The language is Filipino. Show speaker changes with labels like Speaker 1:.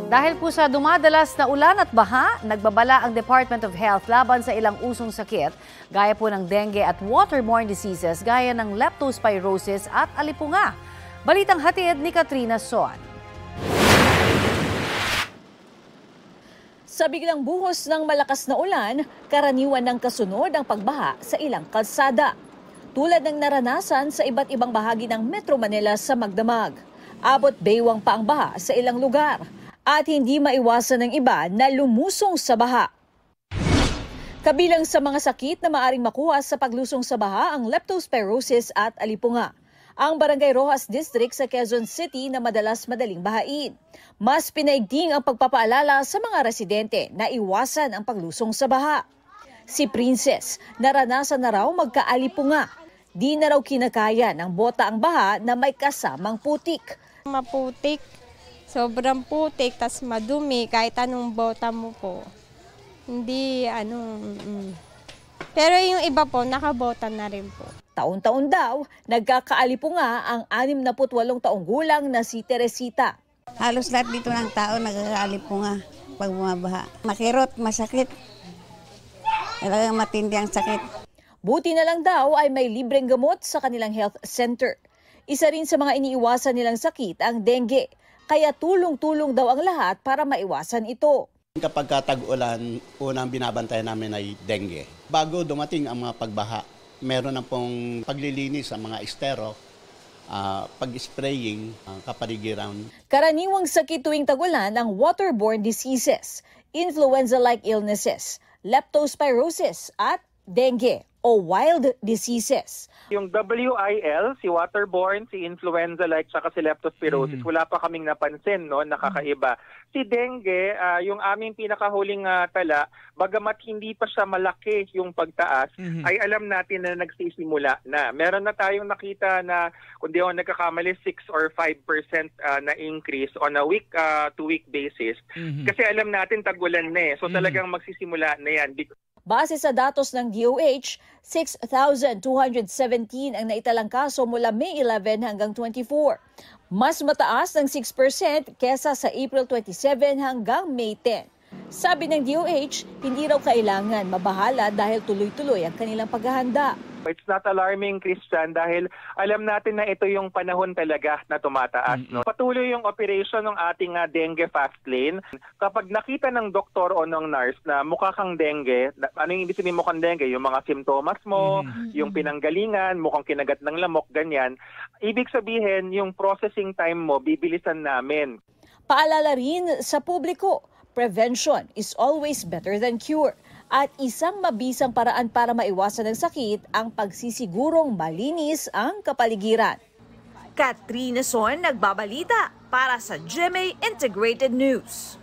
Speaker 1: Dahil po sa dumadalas na ulan at baha, nagbabala ang Department of Health laban sa ilang usong sakit, gaya po ng dengue at waterborne diseases gaya ng leptospirosis at alipunga. Balitang hatid ni Katrina Son.
Speaker 2: Sa biglang buhos ng malakas na ulan, karaniwan ng kasunod ang pagbaha sa ilang kalsada. Tulad ng naranasan sa iba't ibang bahagi ng Metro Manila sa Magdamag. Abot baywang pa ang baha sa ilang lugar. At hindi maiwasan ng iba na lumusong sa baha. Kabilang sa mga sakit na maaring makuha sa paglusong sa baha ang leptospirosis at alipunga. Ang Barangay Rojas District sa Quezon City na madalas madaling bahain. Mas pinaigting ang pagpapaalala sa mga residente na iwasan ang paglusong sa baha. Si Princess, naranasan na raw magkaalipunga. Di na raw kinakaya ng bota ang baha na may kasamang putik.
Speaker 3: Maputik. Sobrang putik, tas madumi, kahit anong bota mo po. Hindi, Pero yung iba po, nakabota na rin po.
Speaker 2: Taon-taon daw, nagkakaalipunga ang 68 taong gulang na si Teresita.
Speaker 4: Halos lahat dito ng tao nagkakaalipunga pag bumabaha. Makirot, masakit. Talagang matindi ang sakit.
Speaker 2: Buti na lang daw ay may libreng gamot sa kanilang health center. Isa rin sa mga iniiwasan nilang sakit ang dengue. Kaya tulong-tulong daw ang lahat para maiwasan ito.
Speaker 5: Kapag tag-ulan, unang binabantayan namin ay dengue. Bago dumating ang mga pagbaha, meron na pong paglilinis sa mga estero, pag-spraying, kapaligiran.
Speaker 2: Karaniwang sakit tuwing tag-ulan ang waterborne diseases, influenza-like illnesses, leptospirosis at dengue o wild diseases.
Speaker 6: Yung WIL, si waterborne, si influenza-like, saka si leptospirosis, wala pa kaming napansin, no, nakakaiba. Si dengue, yung aming pinakahuling tala, bagamat hindi pa siya malaki yung pagtaas, ay alam natin na nagsisimula na. Meron na tayong nakita na, kung di ako nagkakamali, 6 or 5% na increase on a week-to-week basis. Kasi alam natin tag-ulan na eh. So talagang magsisimula na yan.
Speaker 2: Base sa datos ng DOH, 6,217 ang naitalang kaso mula May 11 hanggang 24. Mas mataas ng 6% kesa sa April 27 hanggang May 10. Sabi ng DOH, hindi raw kailangan mabahala dahil tuloy-tuloy ang kanilang paghahanda.
Speaker 6: It's not alarming, Christian, dahil alam natin na ito yung panahon talaga na tumataas. No? Patuloy yung operation ng ating dengue fast lane. Kapag nakita ng doktor o ng nurse na mukha kang dengue, ano yung ibig sabihin mukhang dengue? Yung mga simptomas mo, yung pinanggalingan, mukhang kinagat ng lamok, ganyan. Ibig sabihin, yung processing time mo, bibilisan namin.
Speaker 2: Paalala rin sa publiko, prevention is always better than cure. At isang mabisang paraan para maiwasan ng sakit ang pagsisigurong malinis ang kapaligiran. Katrina Son, nagbabalita para sa GMA Integrated News.